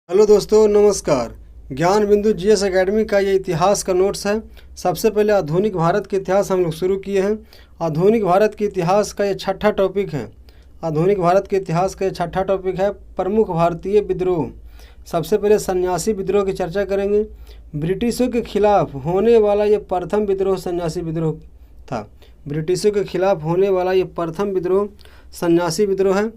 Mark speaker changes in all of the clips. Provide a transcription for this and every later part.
Speaker 1: Hello दोस्तों, नमस्कार। ज्ञान बिंदु जीएस एकेडमी का ये इतिहास का नोट्स है। सबसे पहले आधुनिक भारत के इतिहास हम लोग शुरू किए हैं। आधुनिक भारत के इतिहास का ये छठा टॉपिक है। आधुनिक भारत के इतिहास का ये छठा टॉपिक है प्रमुख भारतीय विद्रोह। सबसे पहले सन्यासी विद्रोह की चर्चा करेंगे। ब्रिटिशों के खिलाफ होने वाला ये प्रथम विद्रोह सन्यासी विद्रोह था। ब्रिटिशों के खिलाफ होने वाला ये प्रथम विद्रोह सन्यासी विद्रोह है।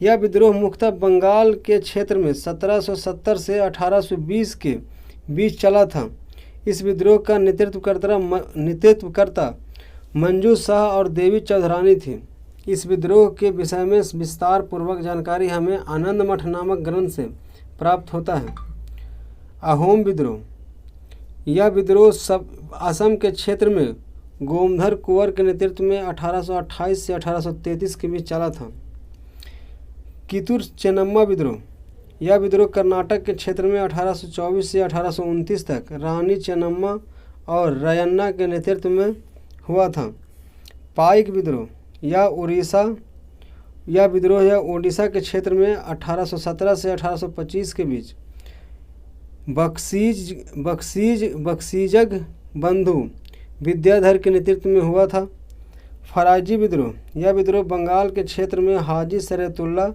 Speaker 1: यह विद्रोह मुख्यतः बंगाल के क्षेत्र में 1770 से 1820 के बीच चला था। इस विद्रोह का नेतृत्वकर्ता मंजू शाह और देवी चौधरानी थी। इस विद्रोह के विषय में विस्तार पूर्वक जानकारी हमें आनंद मठ नामक ग्रंथ से प्राप्त होता है। अहोम विद्रोह। यह विद्रोह असम के क्षेत्र में गोमधर कुंवर के नेतृत्व में 1828 से 1833 के बीच चला था। कितूर चेन्नम्मा विद्रोह। यह विद्रोह कर्नाटक के क्षेत्र में 1824 से 1829 तक रानी चेन्नम्मा और रयन्ना के नेतृत्व में हुआ था। पाइक विद्रोह। यह विद्रोह ओडिशा के क्षेत्र में 1817 से 1825 के बीच बख्शीजग बंधु विद्याधर के नेतृत्व में हुआ था। फराजी विद्रोह। यह विद्रोह बंगाल के क्षेत्र में हाजी शरीयतुल्लाह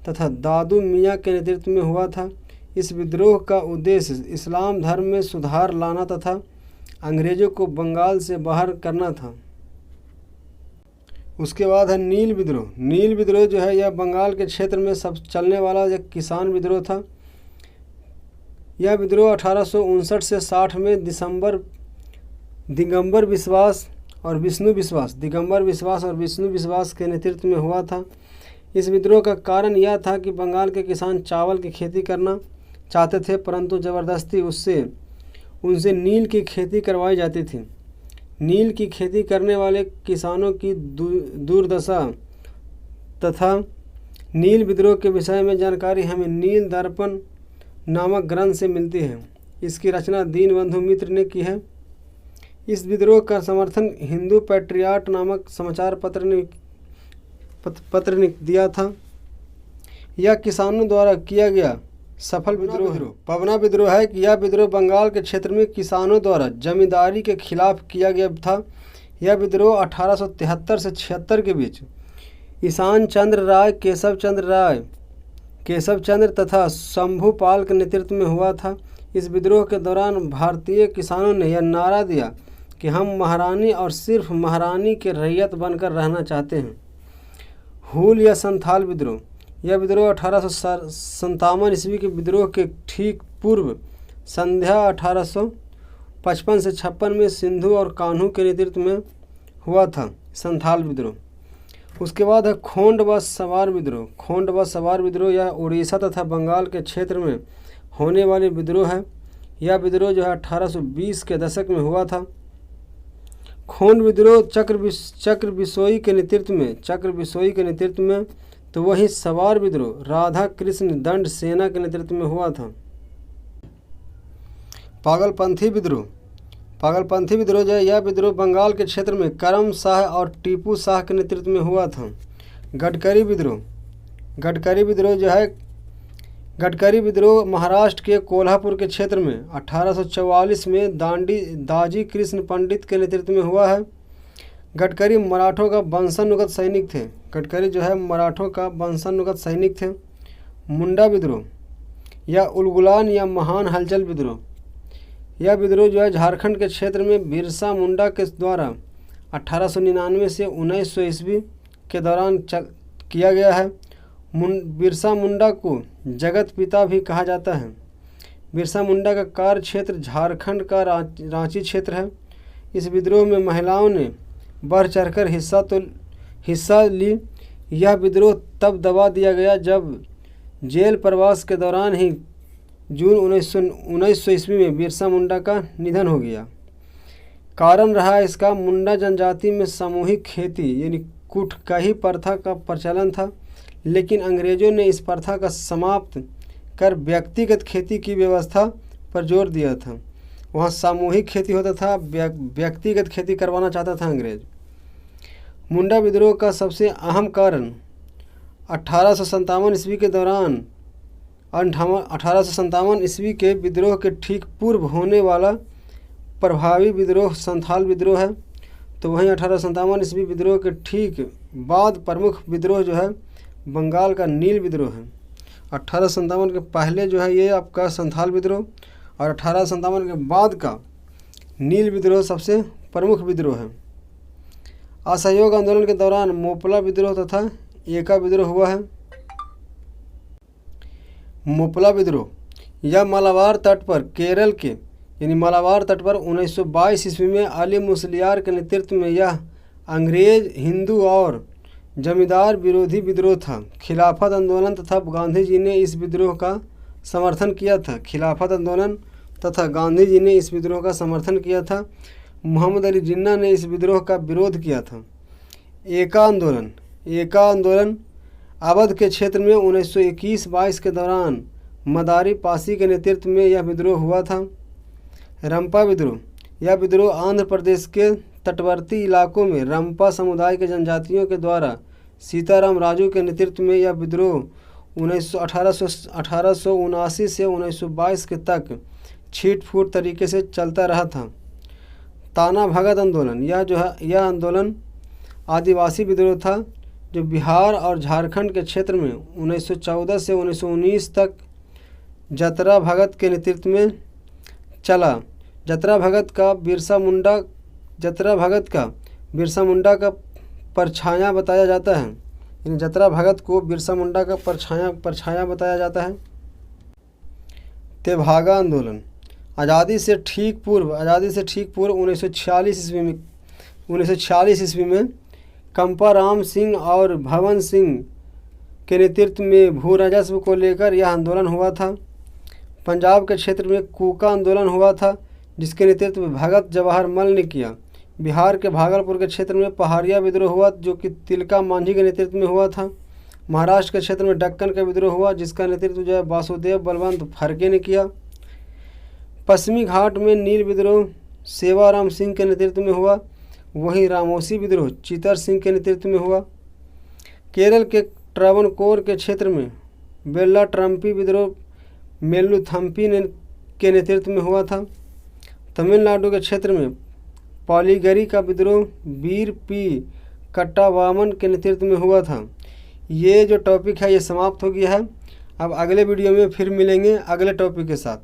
Speaker 1: तथा दादू मियाँ के नेतृत्व में हुआ था। इस विद्रोह का उद्देश्य इस्लाम धर्म में सुधार लाना तथा अंग्रेज़ों को बंगाल से बाहर करना था। उसके बाद है नील विद्रोह। नील विद्रोह जो है यह बंगाल के क्षेत्र में सब चलने वाला एक किसान विद्रोह था। यह विद्रोह 1859 से 60 में दिगंबर विश्वास और विष्णु विश्वास के नेतृत्व में हुआ था। इस विद्रोह का कारण यह था कि बंगाल के किसान चावल की खेती करना चाहते थे, परंतु ज़बरदस्ती उनसे नील की खेती करवाई जाती थी। नील की खेती करने वाले किसानों की दुर्दशा तथा नील विद्रोह के विषय में जानकारी हमें नील दर्पण नामक ग्रंथ से मिलती है। इसकी रचना दीनबंधु मित्र ने की है। इस विद्रोह का समर्थन हिंदू पैट्रियाट नामक समाचार पत्र ने दिया था। यह किसानों द्वारा किया गया सफल विद्रोह है। पवना विद्रोह है कि यह विद्रोह बंगाल के क्षेत्र में किसानों द्वारा जमींदारी के खिलाफ किया गया था। यह विद्रोह 1873 से 76 के बीच ईशान चंद्र राय, केशव चंद्र तथा शंभूपाल के नेतृत्व में हुआ था। इस विद्रोह के दौरान भारतीय किसानों ने यह नारा दिया कि हम महारानी और सिर्फ महारानी के रैयत बनकर रहना चाहते हैं। हूल या संथाल विद्रोह। यह विद्रोह 1857 ईस्वी के विद्रोह के ठीक पूर्व संध्या 1855 से 56 में सिंधु और कान्हू के नेतृत्व में हुआ था संथाल विद्रोह। उसके बाद है खोंड व सवार विद्रोह। खोंड व सवार विद्रोह यह उड़ीसा तथा बंगाल के क्षेत्र में होने वाले विद्रोह है। यह विद्रोह जो है 1820 के दशक में हुआ था। खोंड विद्रोह चक्र बिसोई के नेतृत्व में तो वही सवार विद्रोह राधा कृष्ण दंड सेना के नेतृत्व में हुआ था। पागलपंथी विद्रोह जो है यह विद्रोह बंगाल के क्षेत्र में करम शाह और टीपू शाह के नेतृत्व में हुआ था। गडकरी विद्रोह महाराष्ट्र के कोल्हापुर के क्षेत्र में 1844 में दाजी कृष्ण पंडित के नेतृत्व में हुआ है। गडकरी मराठों का वंशानुगत सैनिक थे। मुंडा विद्रोह या उलगुलान या महान हलचल विद्रोह। यह विद्रोह जो है झारखंड के क्षेत्र में बिरसा मुंडा के द्वारा 1899 से 1900 ईस्वी के दौरान किया गया है। बिरसा मुंडा को जगत पिता भी कहा जाता है। बिरसा मुंडा का कार्य क्षेत्र झारखंड का रांची क्षेत्र है। इस विद्रोह में महिलाओं ने बढ़ चढ़कर हिस्सा ली। यह विद्रोह तब दबा दिया गया जब जेल प्रवास के दौरान ही जून 1900 ईस्वी में बिरसा मुंडा का निधन हो गया। कारण रहा इसका मुंडा जनजाति में सामूहिक खेती यानी कुटकाही प्रथा का प्रचलन था, लेकिन अंग्रेज़ों ने इस प्रथा का समाप्त कर व्यक्तिगत खेती की व्यवस्था पर जोर दिया था। वहाँ सामूहिक खेती होता था, व्यक्तिगत खेती करवाना चाहता था अंग्रेज़। मुंडा विद्रोह का सबसे अहम कारण 1857 ईस्वी के दौरान 1857 ईस्वी के विद्रोह के ठीक पूर्व होने वाला प्रभावी विद्रोह संथाल विद्रोह है। तो वहीं 1857 ईस्वी विद्रोह के ठीक बाद प्रमुख विद्रोह जो है बंगाल का नील विद्रोह है। 1857 के पहले जो है ये आपका संथाल विद्रोह और 1857 के बाद का नील विद्रोह सबसे प्रमुख विद्रोह है। असहयोग आंदोलन के दौरान मोपला विद्रोह तथा एका विद्रोह हुआ है। मोपला विद्रोह यह मालाबार तट पर केरल के यानी मालाबार तट पर 1922 ईस्वी में अली मुसलियार के नेतृत्व में यह अंग्रेज, हिंदू और जमींदार विरोधी विद्रोह था। खिलाफत आंदोलन तथा गांधी जी ने इस विद्रोह का समर्थन किया था। खिलाफत आंदोलन तथा गांधी जी ने इस विद्रोह का समर्थन किया था। मोहम्मद अली जिन्ना ने इस विद्रोह का विरोध किया था। एका आंदोलन अवध के क्षेत्र में 1921-22 के दौरान मदारी पासी के नेतृत्व में यह विद्रोह हुआ था। रंपा विद्रोह यह विद्रोह आंध्र प्रदेश के तटवर्ती इलाकों में रंपा समुदाय के जनजातियों के द्वारा सीताराम राजू के नेतृत्व में यह विद्रोह 1879 से 1922 के तक छीट फूट तरीके से चलता रहा था। ताना भगत आंदोलन यह आंदोलन आदिवासी विद्रोह था जो बिहार और झारखंड के क्षेत्र में 1914 से 1919 तक जतरा भगत के नेतृत्व में चला। जतरा भगत का बिरसा मुंडा का परछाया बताया जाता है। इन जतरा भगत को बिरसा मुंडा का परछाया बताया जाता है। तेभागा आंदोलन आज़ादी से ठीक पूर्व 1946 ईस्वी में कंपा राम सिंह और भवन सिंह के नेतृत्व में भू राजस्व को लेकर यह आंदोलन हुआ था। पंजाब के क्षेत्र में कूका आंदोलन हुआ था जिसके नेतृत्व भगत जवाहर मल ने किया। बिहार के भागलपुर के क्षेत्र में पहाड़िया विद्रोह हुआ जो कि तिलका मांझी के नेतृत्व में हुआ था। महाराष्ट्र के क्षेत्र में दक्कन का विद्रोह हुआ जिसका नेतृत्व जो है वासुदेव बलवंत फड़के ने किया। पश्चिमी घाट में नील विद्रोह सेवाराम सिंह के नेतृत्व में हुआ। वहीं रामोसी विद्रोह चितर सिंह के नेतृत्व में हुआ। केरल के ट्रावनकोर के क्षेत्र में बेल्ला ट्रम्पी विद्रोह मेल्लुथम्पी के नेतृत्व में हुआ था। तमिलनाडु के क्षेत्र में पॉलीगरी का विद्रोह वीर पी कट्टावामन के नेतृत्व में हुआ था। ये जो टॉपिक है ये समाप्त हो गया है। अब अगले वीडियो में फिर मिलेंगे अगले टॉपिक के साथ।